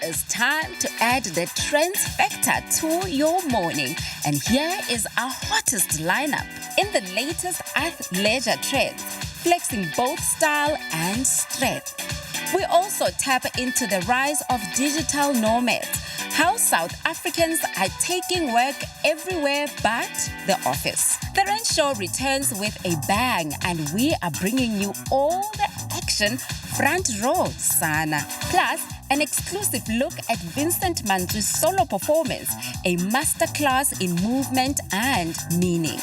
is time to add the Trendz factor to your morning. And here is our hottest lineup in the latest athleisure trends, flexing both style and strength. We also tap into the rise of digital nomads, how South Africans are taking work everywhere but the office. The Trendz Show returns with a bang, and we are bringing you all the action front row, sana. Plus, an exclusive look at Vincent Mantsoe's solo performance, a masterclass in movement and meaning.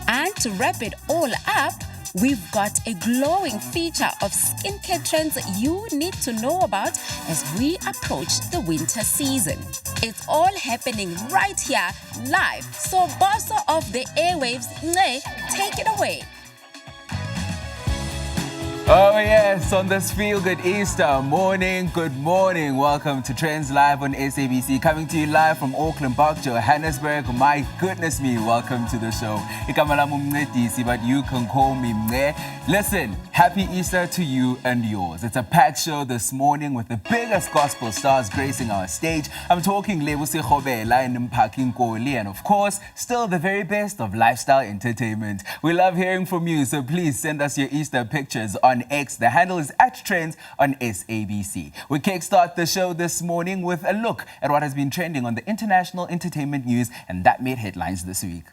And to wrap it all up, we've got a glowing feature of skincare trends you need to know about as we approach the winter season. It's all happening right here, live. So, boss of the airwaves, take it away. Oh yes, on this feel-good Easter morning, good morning. Welcome to Trendz Live on SABC, coming to you live from Auckland Park, Johannesburg. My goodness me, welcome to the show. Igama lami uMncedisi, but you can call me Mne. Listen, happy Easter to you and yours. It's a packed show this morning with the biggest gospel stars gracing our stage. I'm talking Lebo, Sekgobela and Mphaki, Nkoli, and of course, still the very best of lifestyle entertainment. We love hearing from you, so please send us your Easter pictures on X. The handle is @Trendz on SABC. We kickstart the show this morning with a look at what has been trending on the international entertainment news, and that made headlines this week.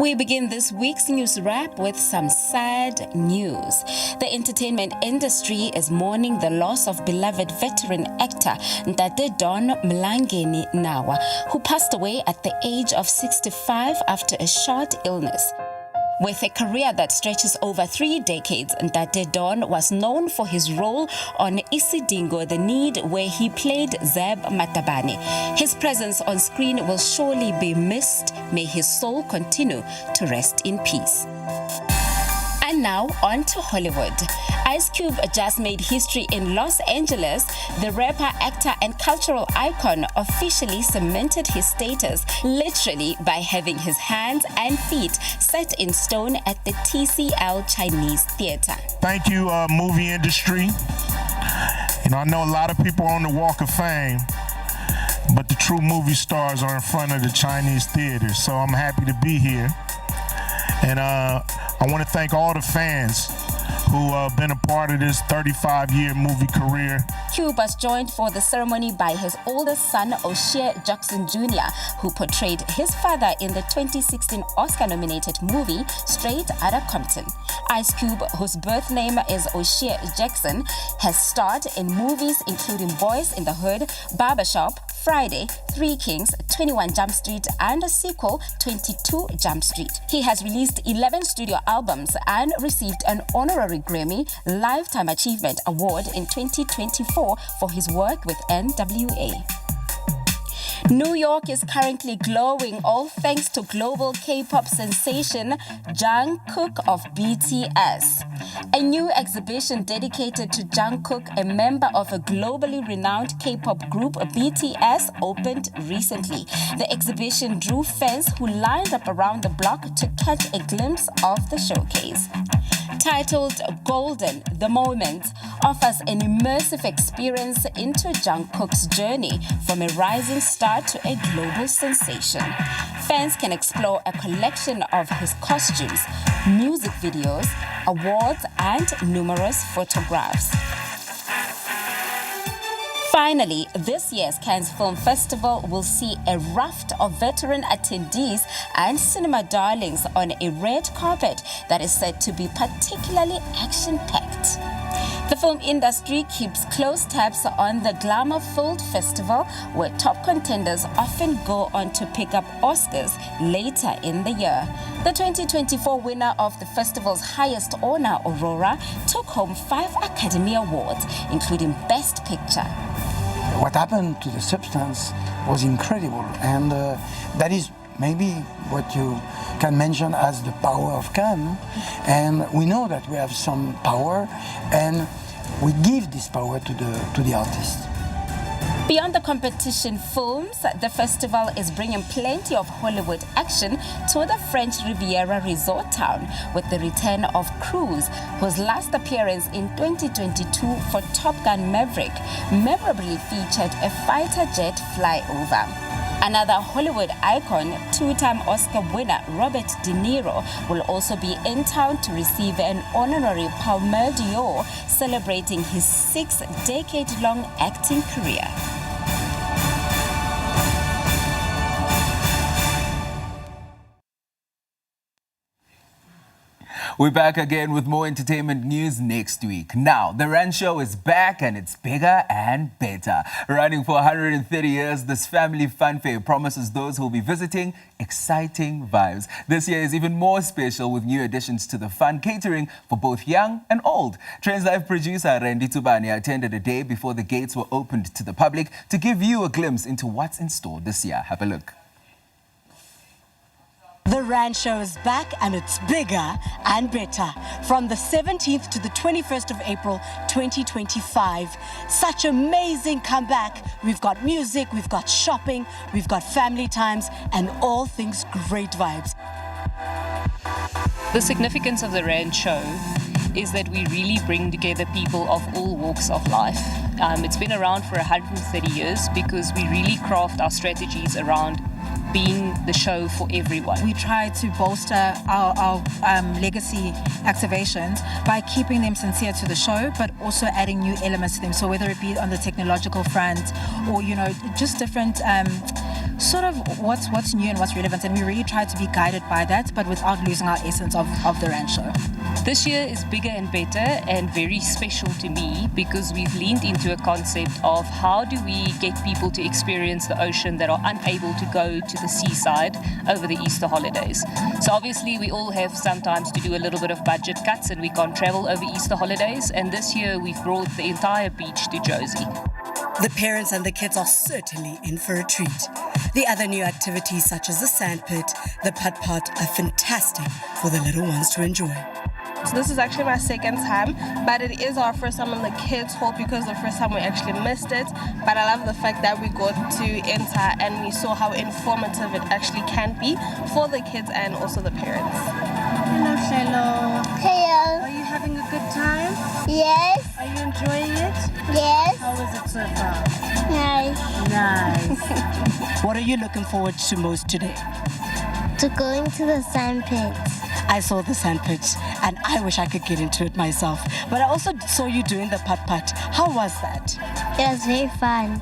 We begin this week's news wrap with some sad news. The entertainment industry is mourning the loss of beloved veteran actor Ntate Don Mlangeni Nawa, who passed away at the age of 65 after a short illness. With a career that stretches over 3 decades, Ntate Don was known for his role on Isidingo The Need, where he played Zeb Matabane. His presence on screen will surely be missed. May his soul continue to rest in peace. And now on to Hollywood. Ice Cube just made history in Los Angeles. The rapper, actor, and cultural icon officially cemented his status literally by having his hands and feet set in stone at the TCL Chinese Theater. Thank you, movie industry. You know, I know a lot of people are on the Walk of Fame, but the true movie stars are in front of the Chinese theater, so I'm happy to be here. And I want to thank all the fans who have been a part of this 35-year movie career. Cube was joined for the ceremony by his oldest son, Usher Jackson Jr., who portrayed his father in the 2016 Oscar-nominated movie Straight Outta Compton. Ice Cube, whose birth name is Usher Jackson, has starred in movies including Boys in the Hood, Barbershop, Friday, Three Kings, 21 Jump Street, and a sequel, 22 Jump Street. He has released 11 studio albums and received an honorary Grammy Lifetime Achievement Award in 2024 for his work with NWA. New York is currently glowing, all thanks to global K-pop sensation Jungkook of BTS. A new exhibition dedicated to Jungkook, a member of a globally renowned K-pop group BTS, opened recently. The exhibition drew fans who lined up around the block to catch a glimpse of the showcase. Titled Golden, The Moment offers an immersive experience into Jungkook's journey from a rising star to a global sensation. Fans can explore a collection of his costumes, music videos, awards, and numerous photographs. Finally, this year's Cannes Film Festival will see a raft of veteran attendees and cinema darlings on a red carpet that is said to be particularly action-packed. The film industry keeps close tabs on the glamour-filled festival, where top contenders often go on to pick up Oscars later in the year. The 2024 winner of the festival's highest honor, Aurora, took home 5 Academy Awards, including Best Picture. What happened to the substance was incredible, and that is maybe what you can mention as the power of Cannes. And we know that we have some power, and we give this power to the artist. Beyond the competition films, the festival is bringing plenty of Hollywood action to the French Riviera resort town with the return of Cruise, whose last appearance in 2022 for Top Gun Maverick memorably featured a fighter jet flyover. Another Hollywood icon, two-time Oscar winner Robert De Niro, will also be in town to receive an honorary Palme d'Or, celebrating his 6-decade-long acting career. We're back again with more entertainment news next week. Now, the Rand Show is back and it's bigger and better. Running for 130 years, this family fun fair promises those who will be visiting exciting vibes. This year is even more special with new additions to the fun, catering for both young and old. Trendz Live producer Randy Tubani attended a day before the gates were opened to the public to give you a glimpse into what's in store this year. Have a look. The Rand Show is back and it's bigger and better. From the 17th to the 21st of April 2025. Such amazing comeback. We've got music, we've got shopping, we've got family times and all things great vibes. The significance of the Rand Show is that we really bring together people of all walks of life. It's been around for 130 years because we really craft our strategies around being the show for everyone. We try to bolster our legacy activations by keeping them sincere to the show, but also adding new elements to them. So whether it be on the technological front or, you know, just different sort of what's new and what's relevant. And we really try to be guided by that, but without losing our essence of the Rand Show. This year is bigger and better and very special to me because we've leaned into a concept of how do we get people to experience the ocean that are unable to go to the seaside over the Easter holidays. So obviously we all have sometimes to do a little bit of budget cuts and we can't travel over Easter holidays, and this year we've brought the entire beach to Josie. The parents and the kids are certainly in for a treat. The other new activities such as the sandpit, the putt-putt are fantastic for the little ones to enjoy. So this is actually my second time, but it is our first time in the kids' hall because the first time we actually missed it. But I love the fact that we got to enter and we saw how informative it actually can be for the kids and also the parents. Hello, Hello. Hello. Are you having a good time? Yes. Are you enjoying it? Yes. How is it so far? Nice. Nice. What are you looking forward to most today? To going to the sandpit. I saw the sandpit and I wish I could get into it myself. But I also saw you doing the putt-putt. How was that? It was very fun.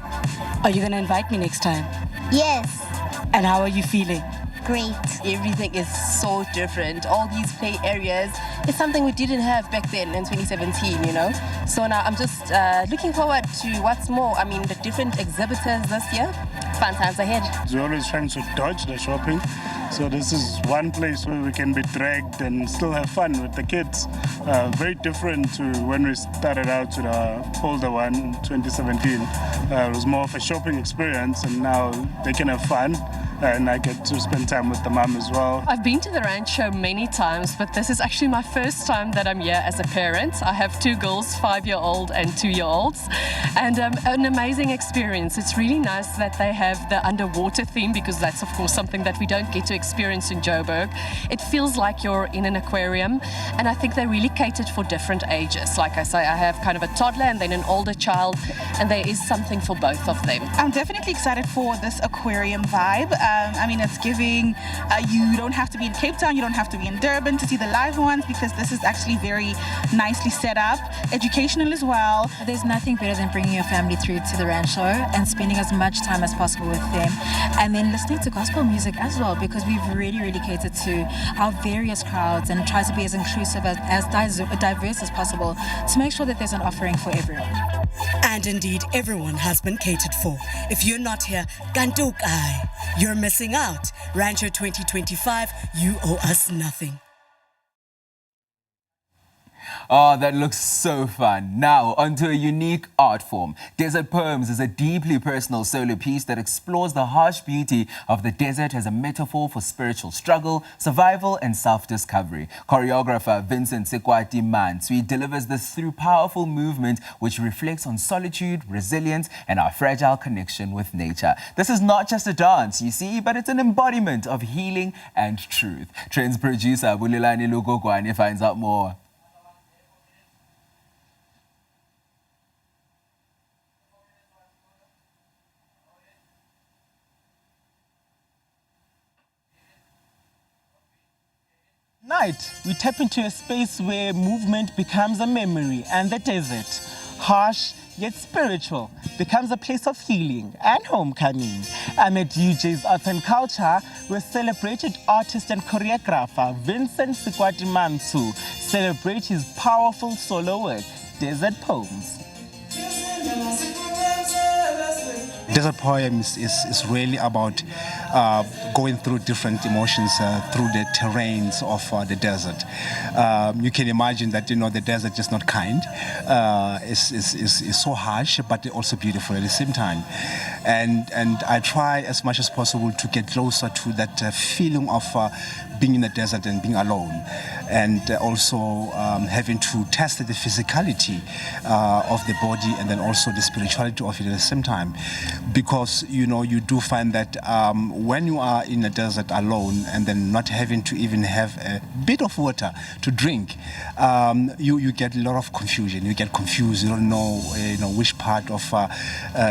Are you going to invite me next time? Yes. And how are you feeling? Great. Everything is so different. All these play areas, it's something we didn't have back then in 2017, you know? So now I'm just looking forward to what's more. I mean, the different exhibitors this year. Fun times ahead. We're always trying to dodge the shopping. So this is one place where we can be dragged and still have fun with the kids. Very different to when we started out to the older one in 2017. It was more of a shopping experience, and now they can have fun. And I get to spend time with the mum as well. I've been to the Rand Show many times, but this is actually my first time that I'm here as a parent. I have two girls, 5-year-old and 2-year-olds, and an amazing experience. It's really nice that they have the underwater theme because that's of course something that we don't get to experience in Joburg. It feels like you're in an aquarium, and I think they really catered for different ages. Like I say, I have kind of a toddler and then an older child, and there is something for both of them. I'm definitely excited for this aquarium vibe. I mean, it's giving, you don't have to be in Cape Town, you don't have to be in Durban to see the live ones because this is actually very nicely set up, educational as well. There's nothing better than bringing your family through to the Rand Show and spending as much time as possible with them, and then listening to gospel music as well, because we've really catered to our various crowds and try to be as inclusive, as diverse as possible to make sure that there's an offering for everyone. And indeed, everyone has been catered for. If you're not here, Gantuk Ai, you're missing out. Rand Show 2025, you owe us nothing. Oh, that looks so fun. Now, onto a unique art form. Desert Poems is a deeply personal solo piece that explores the harsh beauty of the desert as a metaphor for spiritual struggle, survival, and self-discovery. Choreographer Vincent Mantsoe delivers this through powerful movement which reflects on solitude, resilience, and our fragile connection with nature. This is not just a dance, you see, but it's an embodiment of healing and truth. Trendz producer Bulelani Lugogwane finds out more. Tonight, we tap into a space where movement becomes a memory and the desert, harsh yet spiritual, becomes a place of healing and homecoming. Amid UJ's Arts and Culture, with celebrated artist and choreographer Vincent Mantsoe celebrate his powerful solo work, Desert Poems. Desert Poems is really about going through different emotions through the terrains of the desert. You can imagine that, the desert is not kind. It's so harsh, but also beautiful at the same time. And I try as much as possible to get closer to that feeling of being in the desert and being alone, and also having to test the physicality of the body and then also the spirituality of it at the same time. Because you do find that when you are in the desert alone and then not having to even have a bit of water to drink, you get a lot of confusion. You get confused. You don't know which part of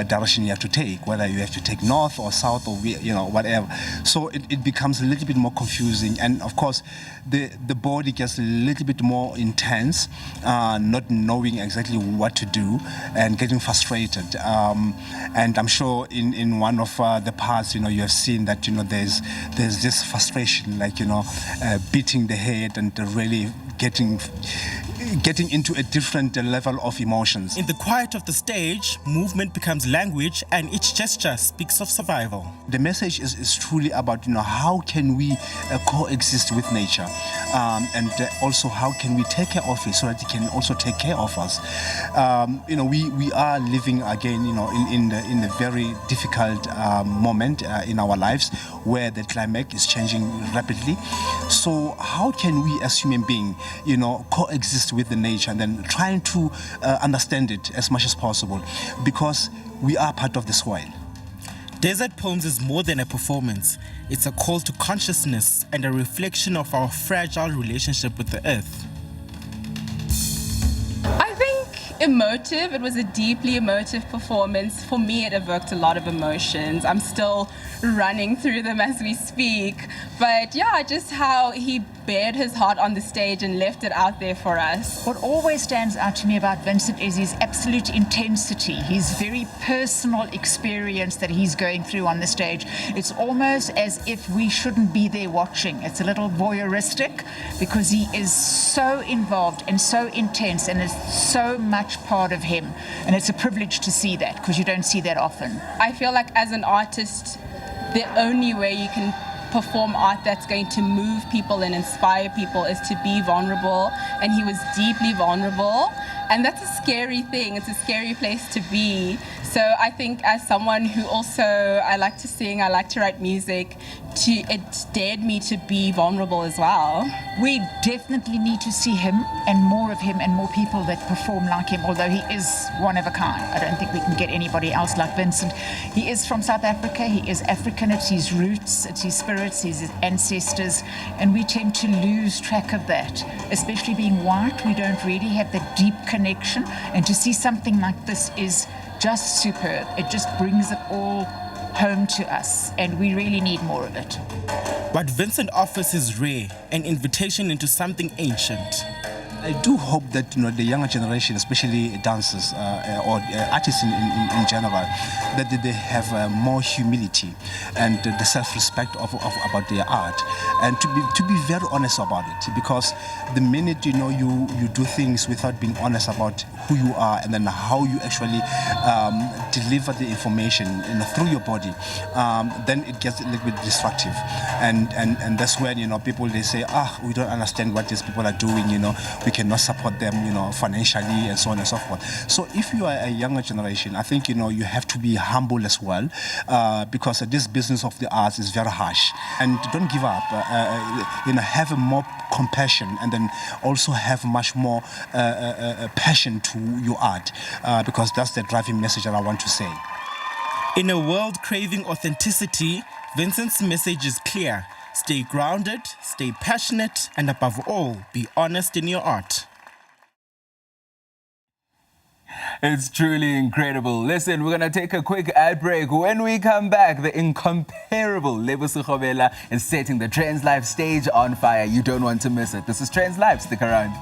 direction you have to take, whether you have to take north or south or whatever. So it becomes a little bit more confusing, and of course the body gets a little bit more intense, not knowing exactly what to do and getting frustrated. And I'm sure in one of the parts, you have seen that there's this frustration, like beating the head and really getting into a different level of emotions. In the quiet of the stage, movement becomes language and each gesture speaks of survival. The message is truly about how can we coexist with nature, and also how can we take care of it so that it can also take care of us. We are living again in the very difficult moment in our lives where the climate is changing rapidly. So how can we as human beings coexist with the nature and then trying to understand it as much as possible, because we are part of the soil. Desert Poems is more than a performance. It's a call to consciousness and a reflection of our fragile relationship with the earth. I think emotive. It was a deeply emotive performance. For me, it evoked a lot of emotions. I'm still running through them as we speak. But yeah, just how he bared his heart on the stage and left it out there for us. What always stands out to me about Vincent is his absolute intensity, his very personal experience that he's going through on the stage. It's almost as if we shouldn't be there watching. It's a little voyeuristic because he is so involved and so intense and is so much part of him. And it's a privilege to see that because you don't see that often. I feel like as an artist, the only way you can perform art that's going to move people and inspire people is to be vulnerable, and he was deeply vulnerable, and that's a scary thing. It's a scary place to be. So I think as someone who also, I like to sing, I like to write music, it dared me to be vulnerable as well. We definitely need to see him and more of him and more people that perform like him, although he is one of a kind. I don't think we can get anybody else like Vincent. He is from South Africa, he is African, it's his roots, it's his spirits, his ancestors, and we tend to lose track of that. Especially being white, we don't really have that deep connection, and to see something like this is just superb. It just brings it all home to us, and we really need more of it. What Vincent offers is rare, an invitation into something ancient. I do hope that the younger generation, especially dancers or artists in general, that they have more humility and the self-respect about their art, and to be very honest about it. Because the minute you do things without being honest about who you are and then how you actually deliver the information through your body, then it gets a little bit destructive, and that's when people they say, we don't understand what these people are doing. We cannot support them, financially and so on and so forth. So if you are a younger generation, I think, you have to be humble as well, because this business of the arts is very harsh. And don't give up. Have more compassion, and then also have much more passion to your art, because that's the driving message that I want to say. In a world craving authenticity, Vincent's message is clear. Stay grounded, stay passionate, and above all, be honest in your art. It's truly incredible. Listen, we're going to take a quick ad break. When we come back, the incomparable Lebo Sekgobela is setting the Trendz Live stage on fire. You don't want to miss it. This is Trendz Live. Stick around.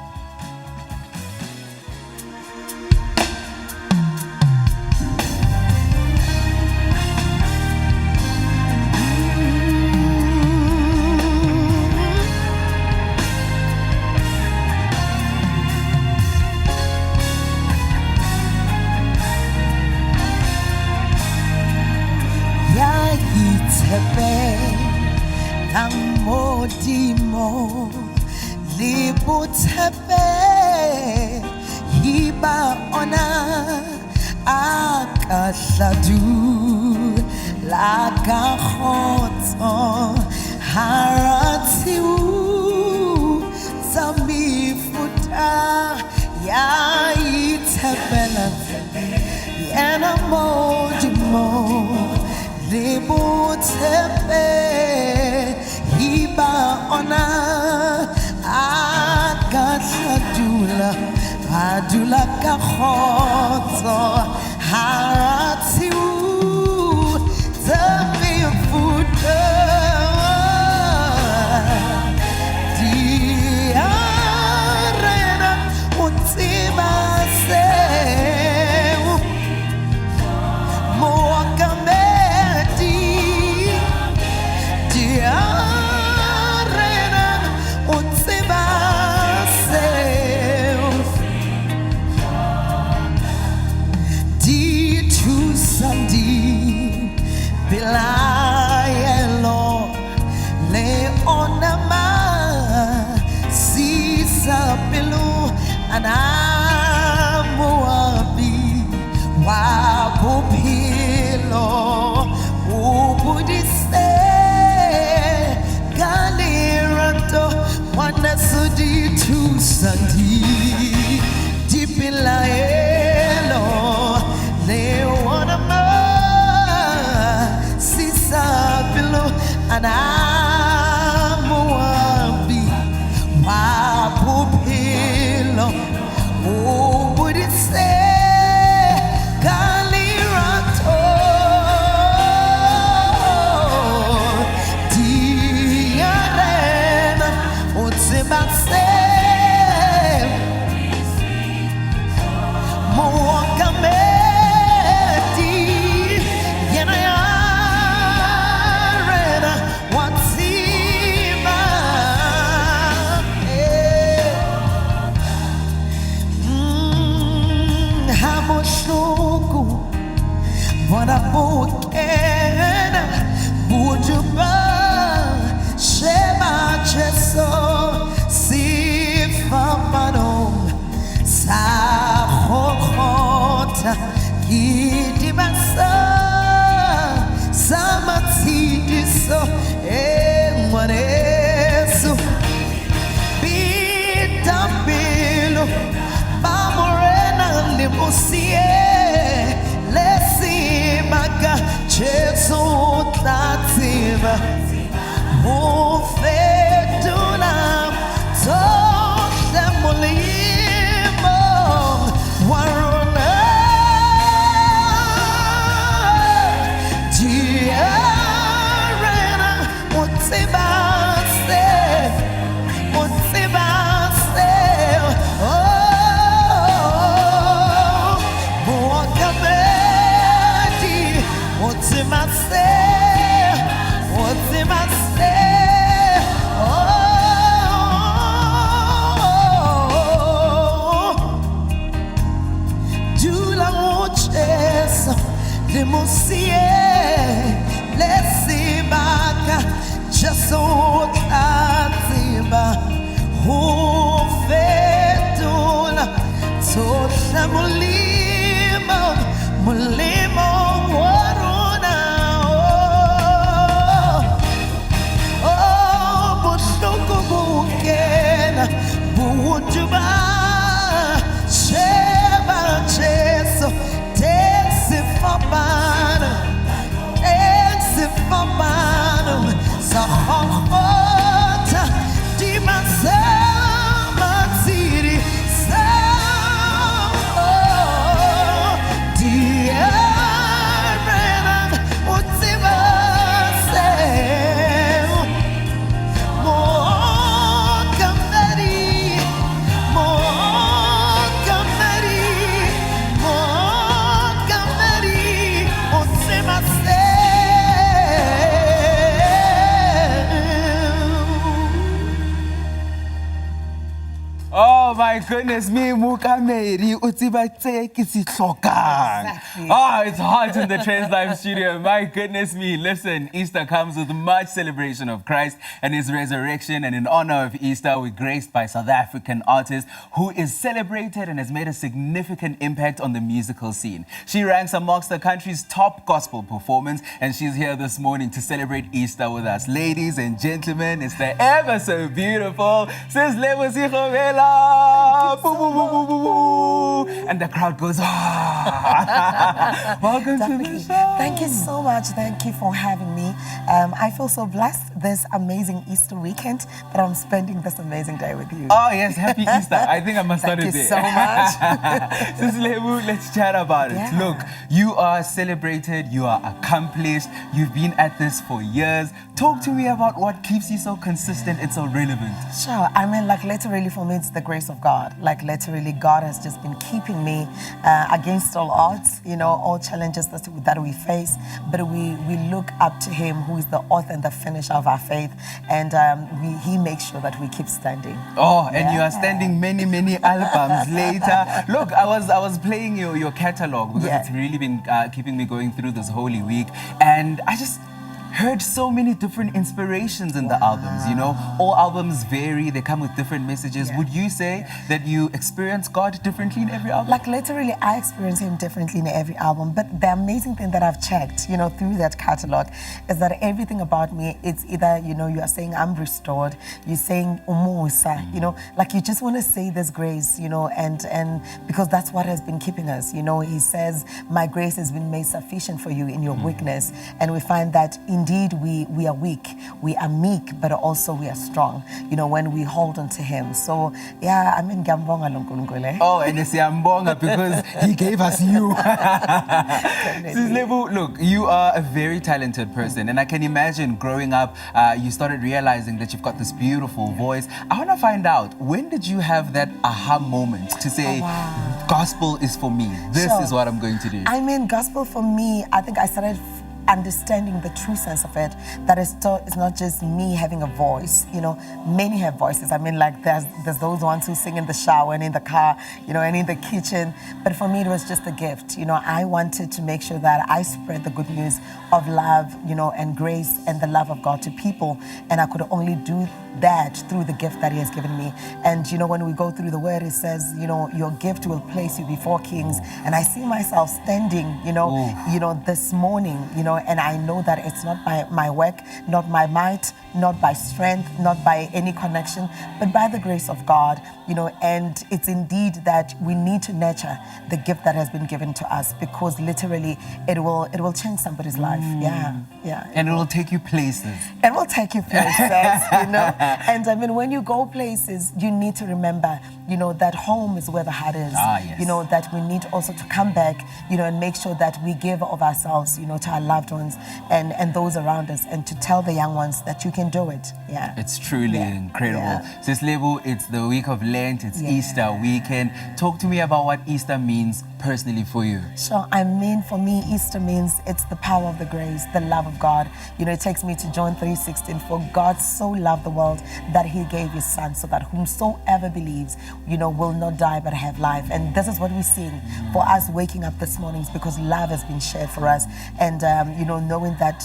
Modimo Lebo hiba ona akahladu laka khotso haratiu zamifuta ya itebela yana modimo Lebo hiba ona akasadula adula kakhotso haratiu zamifuta diarena untibase moakamedi diarena untibase di sandi bilayelo le onama sisa pilu anamuabi wapupilo ubudise galirato wanasudi tu sandi di bilayelo le onama sisabilo anamuambi wapupilo ubudise galirato diarena utsibase moakame Wana bukena bujuba shema cheso sifamano sahokhota idibasa samatidiso emwaneso bidambilo bamorena limusie Maka cheso tativa Mufetuna Tosha mulimo Waruna Diarena Utibase Utibase What's in my stare? What's in my stare? Oh, do la muches de musier, let's see back, just so tiba, who fed Sosha mulimo, mulimo waruna. Oh, bushoko bukena, bujuba, sheba cheso, tesifabana, tesifabana, sahota, dimasama siri, sa, diarena, utima se. Oh my goodness me, Mukameri, Utsibatse Kisitlokang. Oh, it's hot in the Trendz Live studio. My goodness me. Listen, Easter comes with much celebration of Christ and his resurrection. And in honor of Easter, we're graced by South African artist who is celebrated and has made a significant impact on the musical scene. She ranks amongst the country's top gospel performance, and she's here this morning to celebrate Easter with us. Ladies and gentlemen, it's the ever so beautiful Sis Lebo Sekgobela. Boo, boo, boo, boo, boo, boo. And the crowd goes, ah. Welcome to the show. Thank you so much. Thank you for having me. I feel so blessed this amazing Easter weekend that I'm spending this amazing day with you. Oh, yes. Happy Easter. I think I must start it there. Thank you so much. Sis Lebo, let's chat about it. Yeah. Look, you are celebrated. You are accomplished. You've been at this for years. Talk to me about what keeps you so consistent and so relevant. Sure. I mean, like, literally for me, it's the grace of God. Like, literally, God has just been keeping me against all odds, you know, all challenges that we face. But we look up to Him, who is the author and the finisher of our faith. And He makes sure that we keep standing. Oh, and you are standing many, many albums later. Look, I was playing your catalog because it's really been keeping me going through this Holy Week. And I just heard so many different inspirations in the albums, you know. All albums vary, they come with different messages. Would you say that you experience God differently in every album? Like, literally, I experience Him differently in every album. But the amazing thing that I've checked, you know, through that catalog is that everything about me, it's either, you know, you are saying I'm restored, you're saying umusa, you know, like you just want to say this grace, you know, and because that's what has been keeping us, you know. He says, my grace has been made sufficient for you in your weakness. And we find that indeed we are weak, we are meek, but also we are strong, you know, when we hold on to Him. So yeah, I mean, Gambonga Nkoli. Oh, and it's Yambonga because He gave us you. Sis Lebo, look, you are a very talented person, and I can imagine growing up, you started realizing that you've got this beautiful voice. I want to find out, when did you have that aha moment to say, gospel is for me, this is what I'm going to do? I mean, gospel for me, I think I started understanding the true sense of it, that it's not just me having a voice, you know. Many have voices. I mean, like, there's those ones who sing in the shower and in the car, you know, and in the kitchen. But for me, it was just a gift. You know, I wanted to make sure that I spread the good news of love, you know, and grace and the love of God to people. And I could only do that through the gift that He has given me. And, you know, when we go through the word, it says, you know, your gift will place you before kings. And I see myself standing, you know, this morning, you know, and I know that it's not by my work, not my might, not by strength, not by any connection, but by the grace of God, you know. And it's indeed that we need to nurture the gift that has been given to us, because literally it will change somebody's life. Yeah. And it will take you places. It will take you places, you know. And I mean, when you go places, you need to remember, you know, that home is where the heart is. Yes. You know, that we need also to come back, you know, and make sure that we give of ourselves, you know, to our loved ones and those around us, and to tell the young ones that you can do it. Yeah. It's truly incredible. Sis Lebo, it's the week of Lent, it's Easter weekend. Talk to me about what Easter means personally for you. So, I mean, for me, Easter means it's the power of the grace, the love of God. You know, it takes me to John 3:16. For God so loved the world that He gave His Son, so that whomsoever believes, you know, will not die but have life. And this is what we sing for us waking up this morning, is because love has been shared for us. And knowing that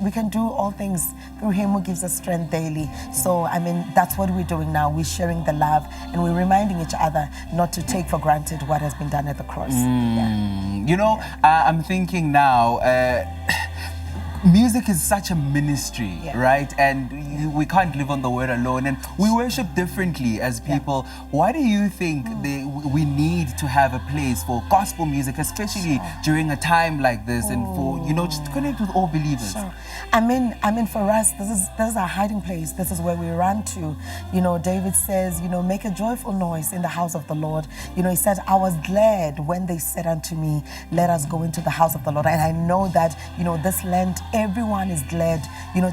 we can do all things through Him who gives us strength daily. So, I mean, that's what we're doing now. We're sharing the love and we're reminding each other not to take for granted what has been done at the cross. I'm thinking now, music is such a ministry, right? And we can't live on the word alone, and we worship differently as people. Why do you think we need to have a place for gospel music, especially during a time like this, and for just to connect with all believers? Sure. I mean, for us, this is our hiding place. This is where we run to. David says, make a joyful noise in the house of the Lord. He says, I was glad when they said unto me, let us go into the house of the Lord. And I know that, this land, everyone is glad,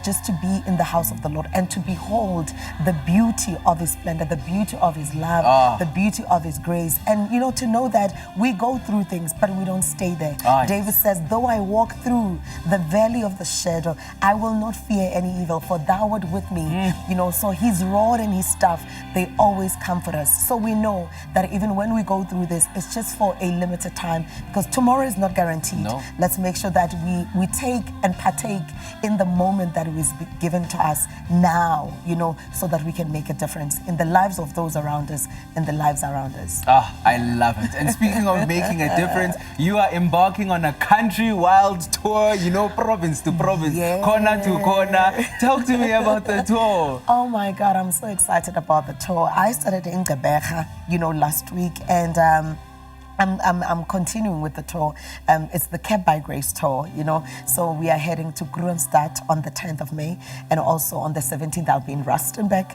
just to be in the house of the Lord and to behold the beauty of His splendor, the beauty of His love, the beauty of His grace. And, to know that we go through things, but we don't stay there. David says, though I walk through the valley of the shadow, I will not fear any evil, for thou art with me. So His rod and His staff, they always comfort us. So we know that even when we go through this, it's just for a limited time, because tomorrow is not guaranteed. No. Let's make sure that we take and partake in the moment that is given to us now, so that we can make a difference in the lives of those around us and the lives around us. I love it. And speaking of making a difference, you are embarking on a country wild tour, province to province, corner to corner. Talk to me about the tour. Oh my God, I'm so excited about the tour. I started in Nkoli, last week, and I'm continuing with the tour. It's the Kept by Grace tour, So we are heading to Kroonstad on the 10th of May, and also on the 17th I'll be in Rustenburg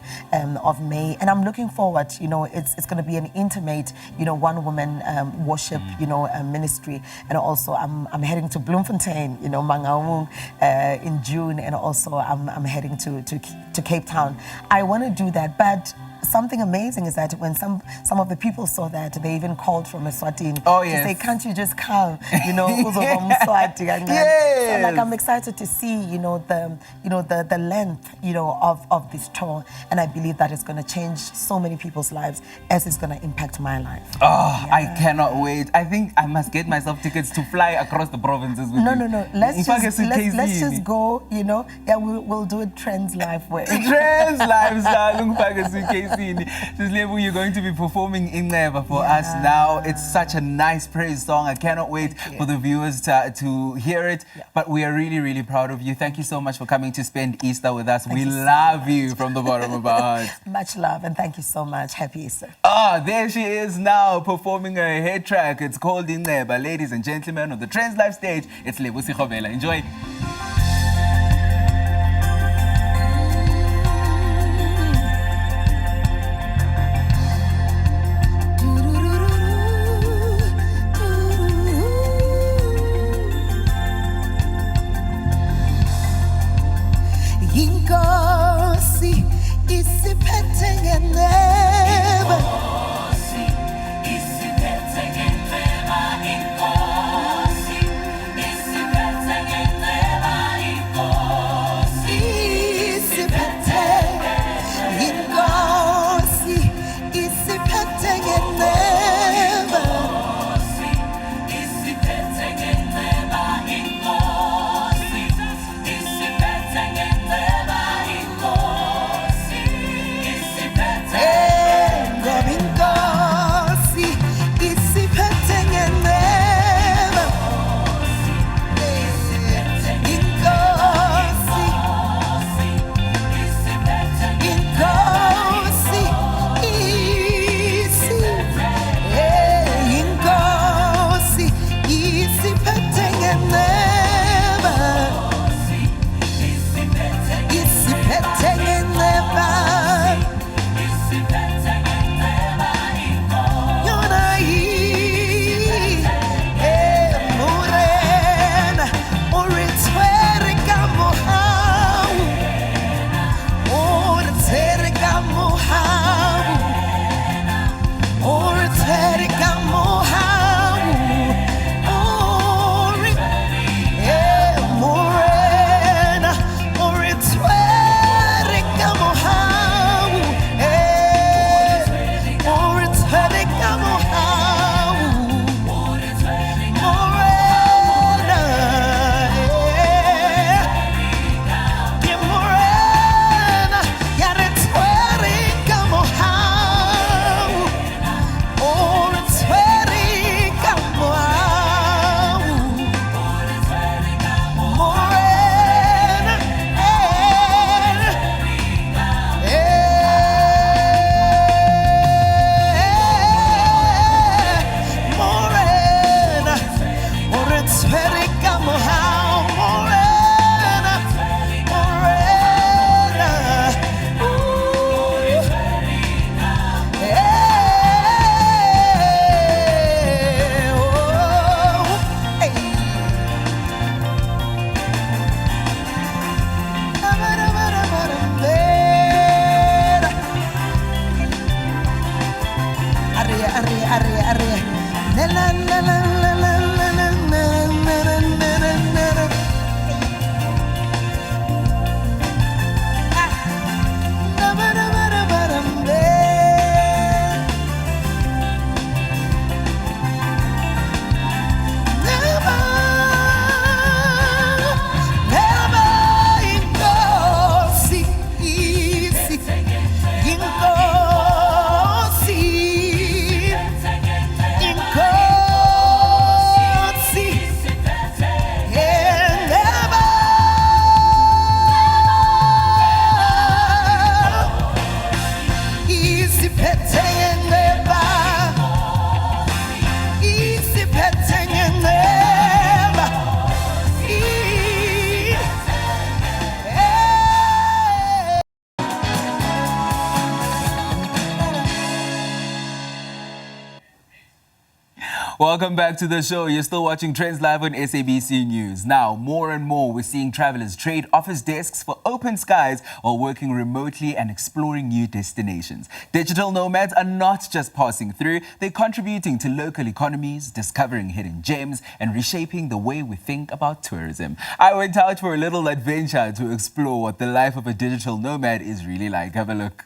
of May. And I'm looking forward, it's going to be an intimate, one-woman worship, ministry. And also I'm heading to Bloemfontein, Mangaung, in June, and also I'm heading to Cape Town. I want to do that, but something amazing is that when some of the people saw that, they even called from Eswatini to say, can't you just come, uzoba Mswati. So like, I'm excited to see, the length, of this tour, and I believe that it's going to change so many people's lives as it's going to impact my life. I cannot wait. I think I must get myself tickets to fly across the provinces with you. No. Let's just go, we'll do it Trendz live way. Trendz live style. Lebo, you're going to be performing in Lebo for us now. It's such a nice praise song. I cannot wait for the viewers to hear it. But we are really, really proud of you. Thank you so much for coming to spend Easter with us. We love you from the bottom of our hearts. Much love, and thank you so much. Happy Easter. There she is now performing her hit track. It's called In Lebo. Ladies and gentlemen, on the Trendz live stage, it's Lebo Sekgobela. Enjoy. Inkosi isiphethe ngeneba. Isiphethe ngeneba, inkosi isiphethe ngeneba, inkosi isiphethe. Inkosi isiphethe ngeneba. Isiphethe ngeneba, inkosi isiphethe ngeneba. Hey! Welcome back to the show. You're still watching Trends live on SABC News. Now, more and more, we're seeing travelers trade office desks for open skies while working remotely and exploring new destinations. Digital nomads are not just passing through, they're contributing to local economies, discovering hidden gems, and reshaping the way we think about tourism. I went out for a little adventure to explore what the life of a digital nomad is really like. Have a look.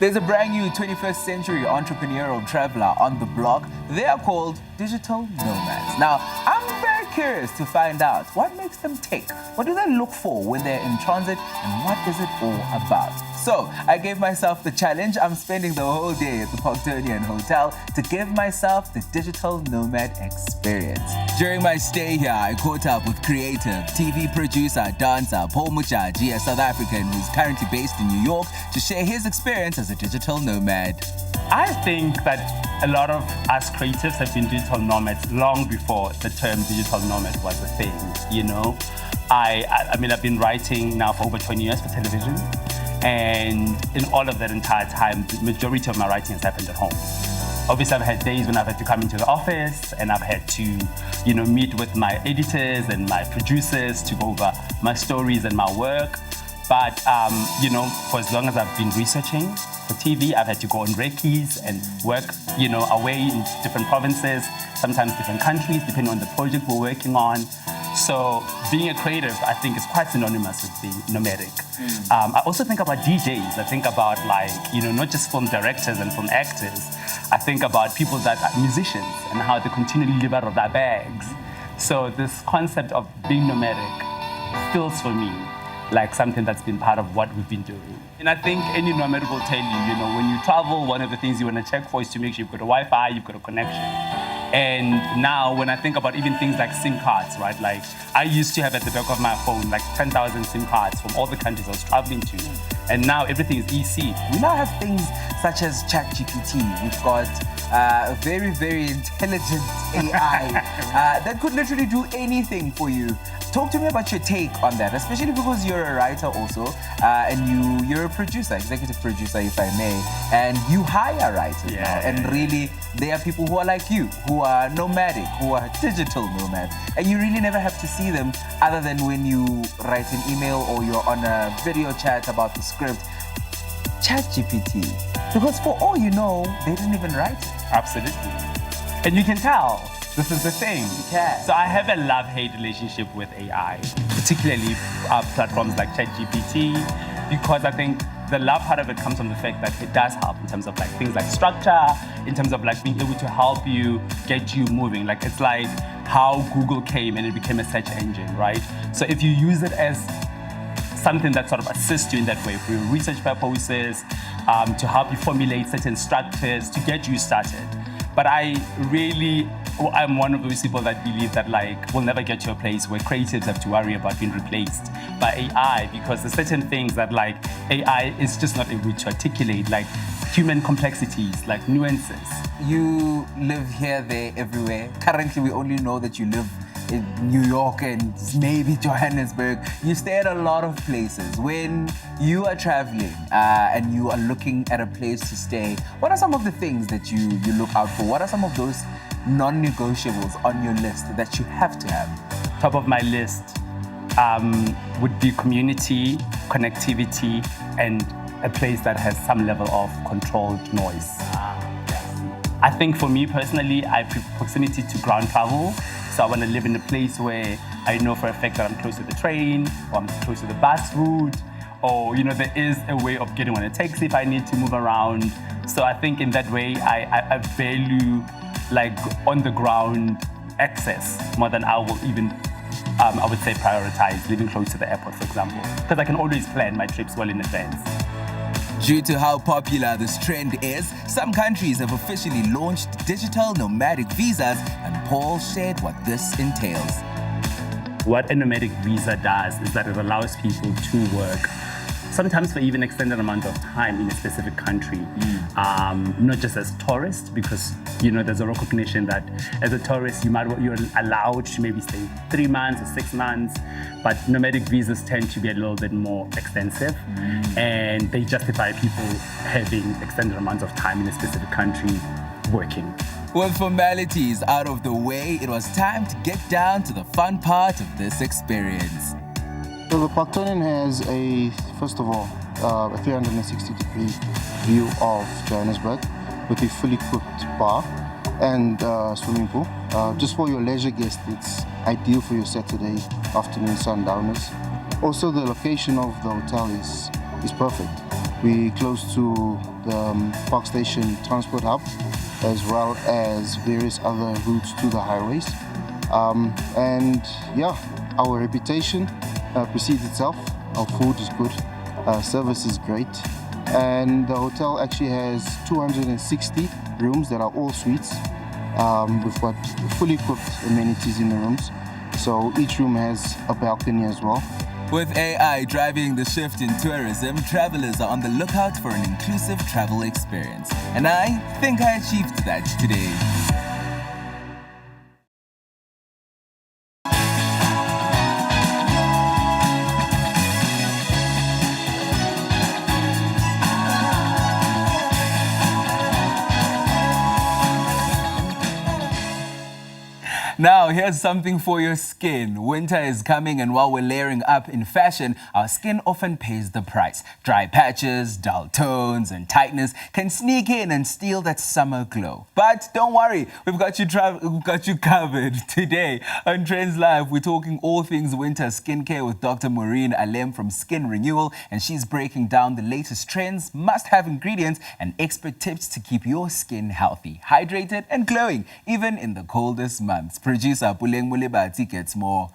There's a brand new 21st century entrepreneurial traveler on the block. They are called digital nomads. Now, I'm very curious to find out what makes them tick. What do they look for when they're in transit, and what is it all about? So, I gave myself the challenge. I'm spending the whole day at the Parktonian Hotel to give myself the digital nomad experience. During my stay here, I caught up with creative, TV producer, dancer Paul Muchaji, a South African who's currently based in New York, to share his experience as a digital nomad. I think that a lot of us creatives have been digital nomads long before the term digital nomad was a thing, you know? I mean, I've been writing now for over 20 years for television, and in all of that entire time, the majority of my writing has happened at home. Obviously, I've had days when I've had to come into the office and I've had to, you know, meet with my editors and my producers to go over my stories and my work. But, you know, for as long as I've been researching for TV, I've had to go on recce's and work, you know, away in different provinces, sometimes different countries, depending on the project we're working on. So being a creative, I think, is quite synonymous with being nomadic. I also think about DJs. I think about, like, you know, not just film directors and film actors. I think about people that are musicians and how they continually live out of their bags. So this concept of being nomadic feels for me like something that's been part of what we've been doing. And I think any nomad will tell you, you know, when you travel, one of the things you want to check for is to make sure you've got a Wi-Fi, you've got a connection. And now when I think about even things like SIM cards, right? Like I used to have at the back of my phone like 10,000 SIM cards from all the countries I was traveling to. And now everything is EC. We now have things such as ChatGPT. We've got a very, very intelligent AI that could literally do anything for you. Talk to me about your take on that, especially because you're a writer also, and you're a producer, executive producer, if I may, and you hire writers now. And really, they are people who are like you, who are nomadic, who are digital nomads, and you really never have to see them other than when you write an email or you're on a video chat about the script. ChatGPT, because for all you know, they didn't even write it. Absolutely. And you can tell. This is the thing. Yeah. So I have a love-hate relationship with AI, particularly platforms like ChatGPT, because I think the love part of it comes from the fact that it does help in terms of like things like structure, in terms of like being able to help you get you moving. Like it's like how Google came and it became a search engine, right? So if you use it as something that sort of assists you in that way for your research purposes, to help you formulate certain structures, to get you started. But I'm one of those people that believe that like we'll never get to a place where creatives have to worry about being replaced by AI, because there's certain things that like AI is just not able to articulate, like human complexities, like nuances. You live here, there, everywhere. Currently, we only know that you live in New York and maybe Johannesburg. You stay at a lot of places. When you are traveling and you are looking at a place to stay, what are some of the things that you look out for? What are some of those non-negotiables on your list that you have to have? Top of my list would be community, connectivity, and a place that has some level of controlled noise. I think for me personally, I prefer proximity to ground travel. So I want to live in a place where I know for a fact that I'm close to the train, or I'm close to the bus route, or you know there is a way of getting on a taxi if I need to move around. So I think in that way I value like on the ground access more than I will even I would say prioritize living close to the airport, for example, because I can always plan my trips well in advance. Due to how popular this trend is, some countries have officially launched digital nomadic visas, and Paul shared what this entails. What a nomadic visa does is that it allows people to work sometimes for even extended amount of time in a specific country, not just as tourists, because there's a recognition that as a tourist you're allowed to maybe stay 3 months or 6 months, but nomadic visas tend to be a little bit more extensive, and they justify people having extended amounts of time in a specific country working. With formalities out of the way, it was time to get down to the fun part of this experience. So the Parktonen has first of all, a 360-degree view of Johannesburg with a fully equipped bar and swimming pool. Just for your leisure guests, it's ideal for your Saturday afternoon sundowners. Also, the location of the hotel is perfect. We're close to the Park Station transport hub, as well as various other routes to the highways. And yeah, our reputation precedes itself. Our food is good, service is great, and the hotel actually has 260 rooms that are all suites. We've got fully equipped amenities in the rooms, so each room has a balcony as well. With AI driving the shift in tourism, travelers are on the lookout for an inclusive travel experience. And I think I achieved that today. Now, here's something for your skin. Winter is coming, and while we're layering up in fashion, our skin often pays the price. Dry patches, dull tones, and tightness can sneak in and steal that summer glow. But don't worry, we've got you covered. Today on Trendz Live, we're talking all things winter skincare with Dr. Maureen Alem from Skin Renewal, and she's breaking down the latest trends, must-have ingredients, and expert tips to keep your skin healthy, hydrated, and glowing, even in the coldest months. Producer Puleng Mulebati gets more.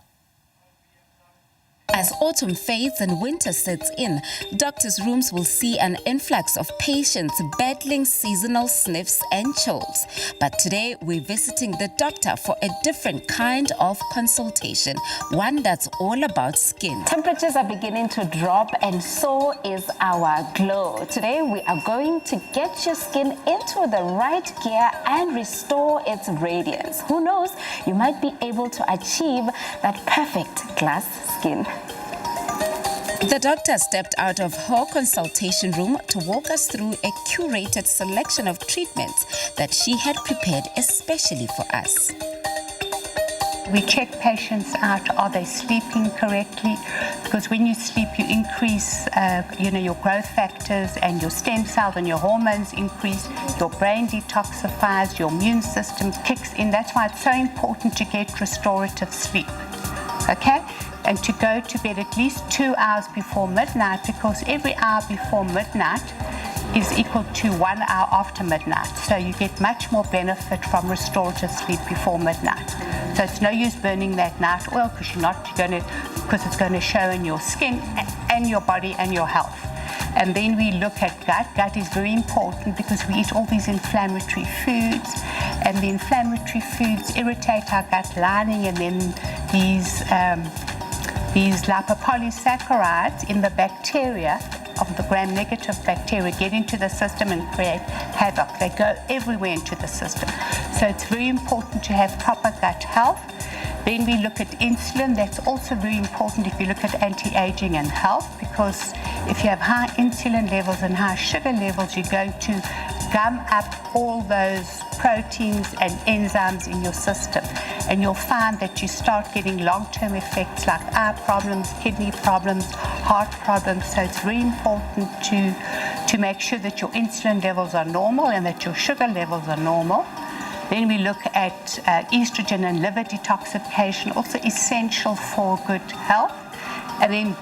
As autumn fades and winter sets in, doctors' rooms will see an influx of patients battling seasonal sniffs and chills. But today, we're visiting the doctor for a different kind of consultation, one that's all about skin. Temperatures are beginning to drop, and so is our glow. Today, we are going to get your skin into the right gear and restore its radiance. Who knows, you might be able to achieve that perfect glass skin. The doctor stepped out of her consultation room to walk us through a curated selection of treatments that she had prepared especially for us. We check patients out, are they sleeping correctly? Because when you sleep, you increase your growth factors, and your stem cells and your hormones increase, your brain detoxifies, your immune system kicks in. That's why it's so important to get restorative sleep, okay? And to go to bed at least 2 hours before midnight, because every hour before midnight is equal to 1 hour after midnight. So you get much more benefit from restorative sleep before midnight. So it's no use burning that night oil, because it's going to show in your skin and your body and your health. And then we look at gut. Gut is very important because we eat all these inflammatory foods, and the inflammatory foods irritate our gut lining, and then these lipopolysaccharides in the bacteria, of the gram-negative bacteria, get into the system and create havoc. They go everywhere into the system. So it's very important to have proper gut health. Then we look at insulin. That's also very important if you look at anti-aging and health, because if you have high insulin levels and high sugar levels, you're going to gum up all those proteins and enzymes in your system. And you'll find that you start getting long-term effects like eye problems, kidney problems, heart problems. So it's very important to make sure that your insulin levels are normal and that your sugar levels are normal. Then we look at estrogen and liver detoxification, also essential for good health. And then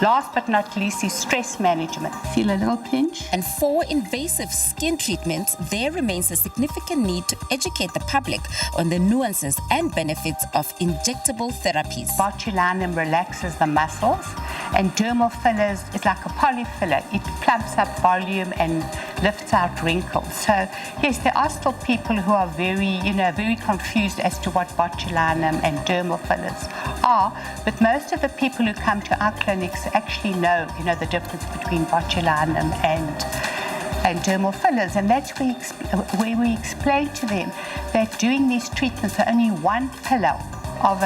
last but not least is stress management. Feel a little pinch. And for invasive skin treatments, there remains a significant need to educate the public on the nuances and benefits of injectable therapies. Botulinum relaxes the muscles, and dermal fillers is like a polyfiller. It plumps up volume and lifts out wrinkles. So yes, there are still people who are very confused as to what botulinum and dermal fillers are, but most of the people who come to our clinics actually know, the difference between botulinum and dermal fillers, and that's where we explain to them that doing these treatments are only one pillar of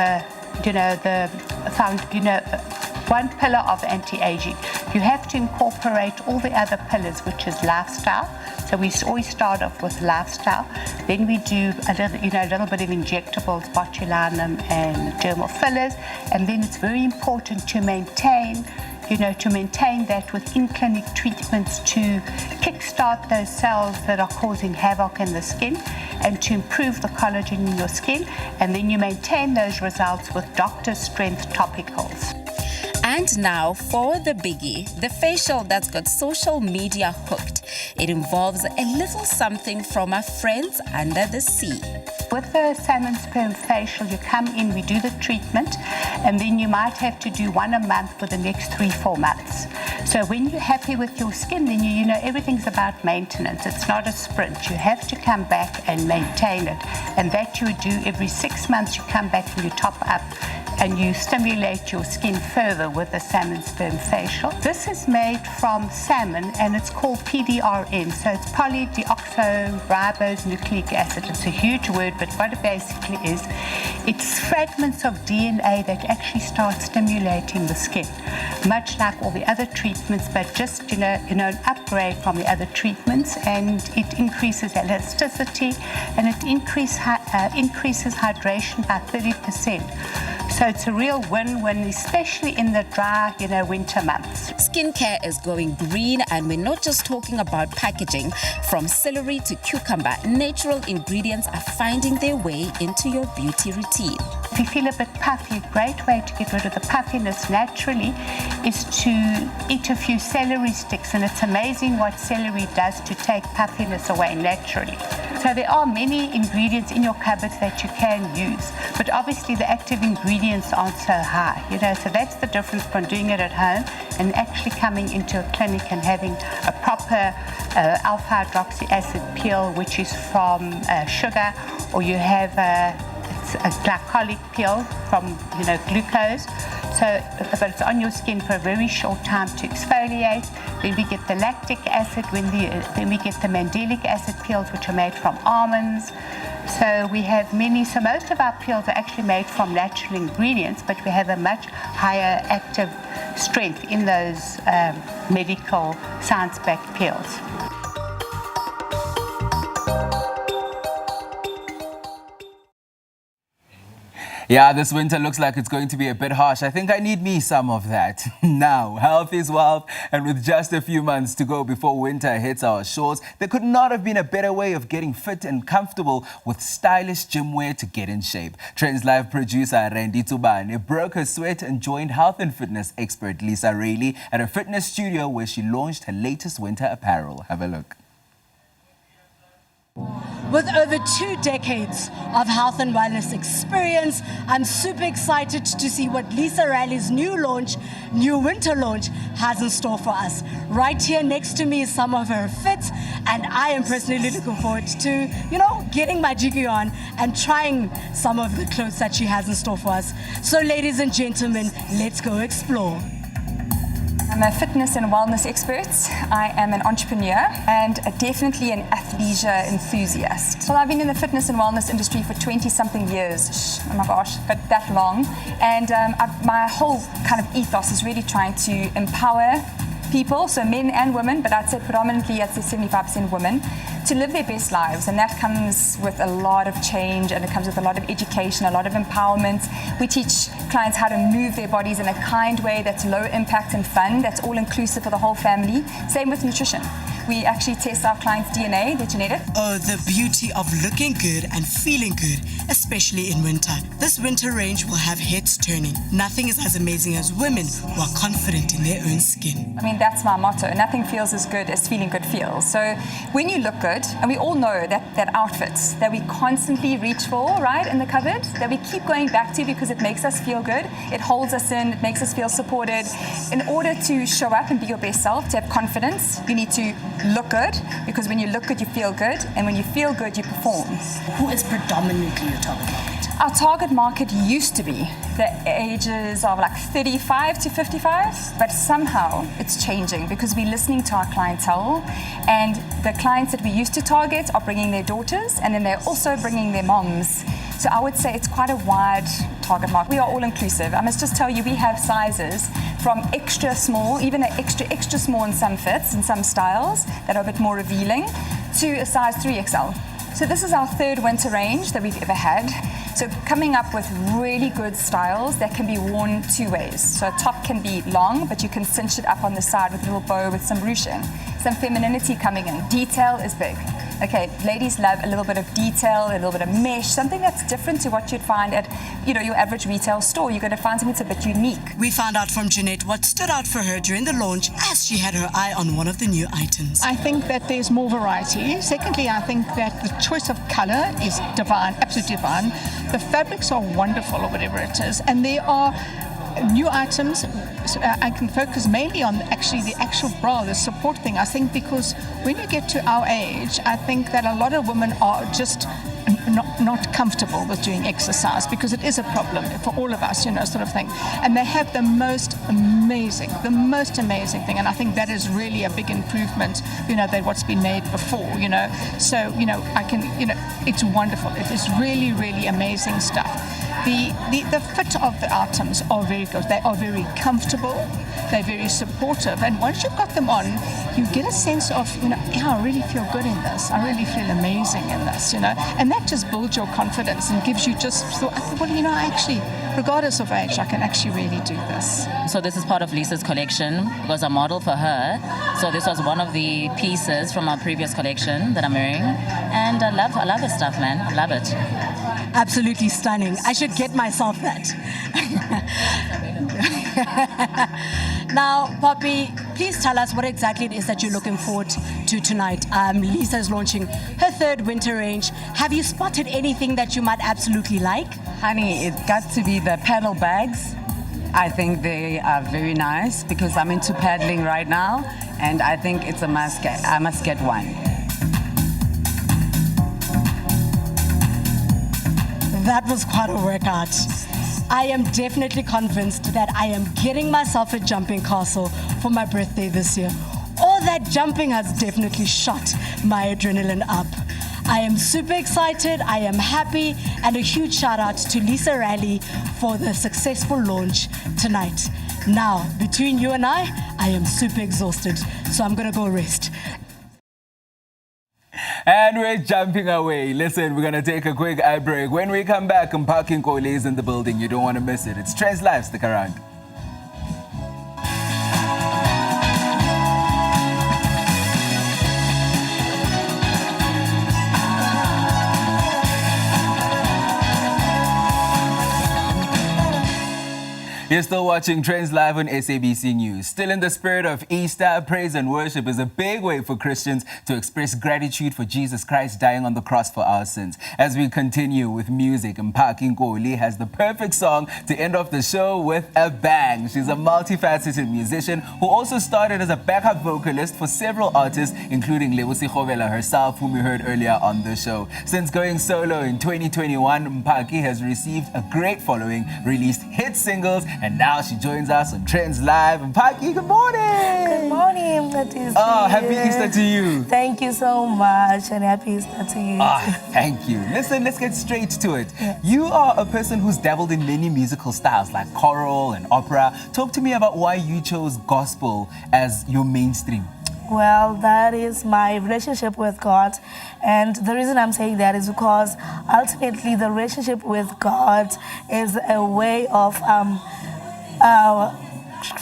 one pillar of anti-aging. You have to incorporate all the other pillars, which is lifestyle. So we always start off with lifestyle. Then we do a little bit of injectables, botulinum and dermal fillers, and then it's very important to maintain that with in-clinic treatments to kickstart those cells that are causing havoc in the skin and to improve the collagen in your skin, and then you maintain those results with doctor strength topicals. And now for the biggie, the facial that's got social media hooked. It involves a little something from our friends under the sea. With the salmon sperm facial, you come in, we do the treatment, and then you might have to do one a month for the next 3-4 months. So when you're happy with your skin, then you know everything's about maintenance. It's not a sprint. You have to come back and maintain it. And that you would do every 6 months. You come back and you top up and you stimulate your skin further with the salmon sperm facial. This is made from salmon and it's called PDRN, so it's polydeoxyribonucleic acid. It's a huge word, but what it basically is, it's fragments of DNA that actually start stimulating the skin, much like all the other treatments, but just an upgrade from the other treatments, and it increases elasticity and it increases hydration by 30%. So it's a real win-win, especially in the dry, winter months. Skincare is going green, and we're not just talking about packaging. From celery to cucumber, natural ingredients are finding their way into your beauty routine. If you feel a bit puffy, a great way to get rid of the puffiness naturally is to eat a few celery sticks, and it's amazing what celery does to take puffiness away naturally. So there are many ingredients in your cupboards that you can use, but obviously the active ingredients aren't so high, so that's the difference from doing it at home and actually coming into a clinic and having a proper alpha hydroxy acid peel, which is from sugar, or you have a glycolic peel from glucose. So, but it's on your skin for a very short time to exfoliate. Then we get the lactic acid, then we get the mandelic acid peels, which are made from almonds. So we have many, so most of our peels are actually made from natural ingredients, but we have a much higher active strength in those medical science-backed peels. Yeah, this winter looks like it's going to be a bit harsh. I think I need me some of that. Now, health is wealth, and with just a few months to go before winter hits our shores, there could not have been a better way of getting fit and comfortable with stylish gym wear to get in shape. Trendz live producer Randy Tubane broke her sweat and joined health and fitness expert Lisa Rayleigh at a fitness studio where she launched her latest winter apparel. Have a look. With over 2 decades of health and wellness experience, I'm super excited to see what Lisa Rayleigh's new winter launch has in store for us. Right here next to me is some of her fits, and I am personally looking forward to, getting my jiggy on and trying some of the clothes that she has in store for us. So ladies and gentlemen, let's go explore. I'm a fitness and wellness expert. I am an entrepreneur and definitely an athleisure enthusiast. Well, I've been in the fitness and wellness industry for 20-something years. Oh my gosh, but that long. And my whole kind of ethos is really trying to empower people, so men and women, but I'd say predominantly, 75% women, to live their best lives. And that comes with a lot of change, and it comes with a lot of education, a lot of empowerment. We teach clients how to move their bodies in a kind way that's low impact and fun, that's all inclusive for the whole family. Same with nutrition. We actually test our clients' DNA, their genetics. Oh, the beauty of looking good and feeling good, especially in winter. This winter range will have heads turning. Nothing is as amazing as women who are confident in their own skin. I mean, that's my motto. Nothing feels as good as feeling good feels. So when you look good, and we all know that outfits that we constantly reach for, right, in the cupboard, that we keep going back to because it makes us feel good, it holds us in, it makes us feel supported. In order to show up and be your best self, to have confidence, you need to look good, because when you look good, you feel good, and when you feel good, you perform. Who is predominantly your target market? Our target market used to be the ages of like 35 to 55, but somehow it's changing because we're listening to our clientele, and the clients that we used to target are bringing their daughters, and then they're also bringing their moms. So I would say it's quite a wide target market. We are all inclusive. I must just tell you, we have sizes from extra small, even an extra small in some fits, in some styles that are a bit more revealing, to a size 3XL. So this is our third winter range that we've ever had. So coming up with really good styles that can be worn two ways. So a top can be long, but you can cinch it up on the side with a little bow with some ruching. Some femininity coming in. Detail is big. Okay, ladies love a little bit of detail, a little bit of mesh, something that's different to what you'd find at, you know, your average retail store. You're going to find something that's a bit unique. We found out from Jeanette what stood out for her during the launch as she had her eye on one of the new items. I think that there's more variety. Secondly, I think that the choice of color is divine, absolutely divine. The fabrics are wonderful, or whatever it is, and there are new items. So I can focus mainly on actually the actual bra, the support thing. I think because when you get to our age, I think that a lot of women are just not comfortable with doing exercise because it is a problem for all of us, you know, sort of thing. And they have the most amazing thing. And I think that is really a big improvement, you know, than what's been made before, you know. So, you know, I can, you know, it's wonderful. It is really, really amazing stuff. The fit of the items are very good. They are very comfortable. They're very supportive. And once you've got them on, you get a sense of, you know, yeah, I really feel good in this. I really feel amazing in this, you know. And that just builds your confidence and gives you just, well, you know, actually, regardless of age, I can actually really do this. So this is part of Lisa's collection because I modeled for her. So this was one of the pieces from our previous collection that I'm wearing. And I love this stuff, man. I love it. Absolutely stunning. I should get myself that. Now, Poppy, please tell us what exactly it is that you're looking forward to tonight. Lisa is launching her third winter range. Have you spotted anything that you might absolutely like? Honey, it's got to be the paddle bags. I think they are very nice because I'm into paddling right now, and I think it's a must get. I must get one. That was quite a workout. I am definitely convinced that I am getting myself a jumping castle for my birthday this year. All that jumping has definitely shot my adrenaline up. I am super excited, I am happy, and a huge shout out to Lisa Raleigh for the successful launch tonight. Now, between you and I am super exhausted, so I'm gonna go rest. And we're jumping away. Listen, we're going to take a quick eye break. When we come back, Mphaki Nkoli is in the building. You don't want to miss it. It's Trendz Live. Stick around. You're still watching Trendz Live on SABC News. Still in the spirit of Easter, praise and worship is a big way for Christians to express gratitude for Jesus Christ dying on the cross for our sins. As we continue with music, Mphaki Nkoli has the perfect song to end off the show with a bang. She's a multifaceted musician who also started as a backup vocalist for several artists, including Lebo Sekgobela herself, whom you heard earlier on the show. Since going solo in 2021, Mphaki has received a great following, released hit singles, and now she joins us on Trendz Live. Mphaki, good morning. Good morning, Mphaki. Oh, happy Easter to you. Thank you so much, and happy Easter to you. Thank you. Listen, let's get straight to it. Yeah. You are a person who's dabbled in many musical styles like choral and opera. Talk to me about why you chose gospel as your mainstream. Well, that is my relationship with God. And the reason I'm saying that is because ultimately the relationship with God is a way of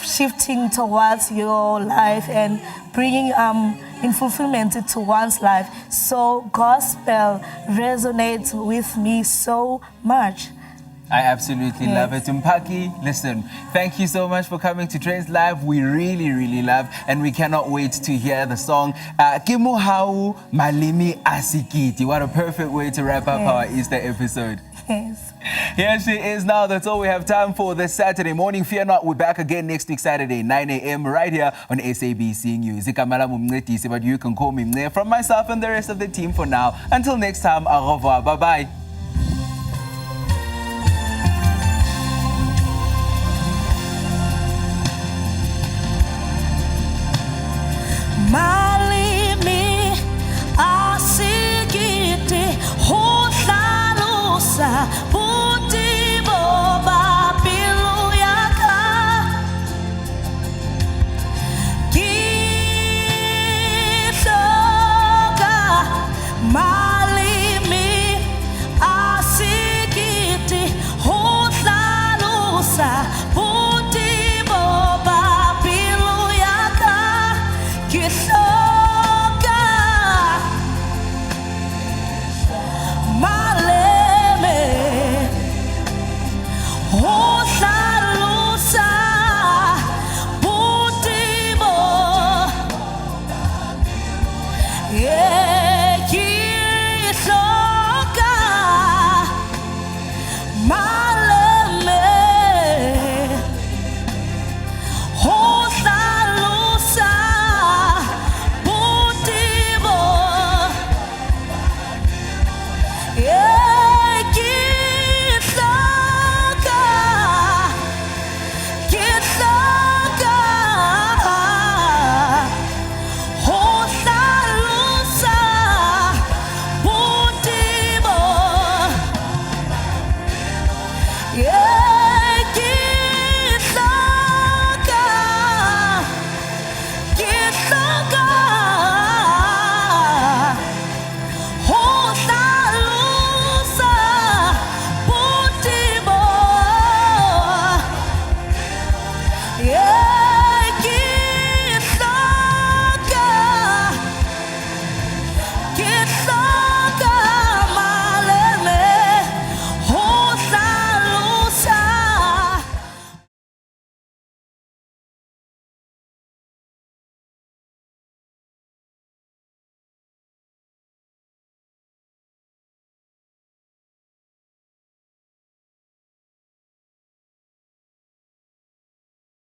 shifting towards your life and bringing in fulfillment to one's life. So gospel resonates with me so much. I absolutely love it. Mphaki, listen, thank you so much for coming to Trendz Live. We really, really love, and we cannot wait to hear the song Kimuhau Malimi Asikiti. What a perfect way to wrap up our Easter episode. Yes. Here she is now. That's all we have time for this Saturday morning. Fear not, we're back again next week, Saturday, 9 a.m. right here on SABC News. But you can call me Mne from myself and the rest of the team for now. Until next time, au revoir. Bye-bye.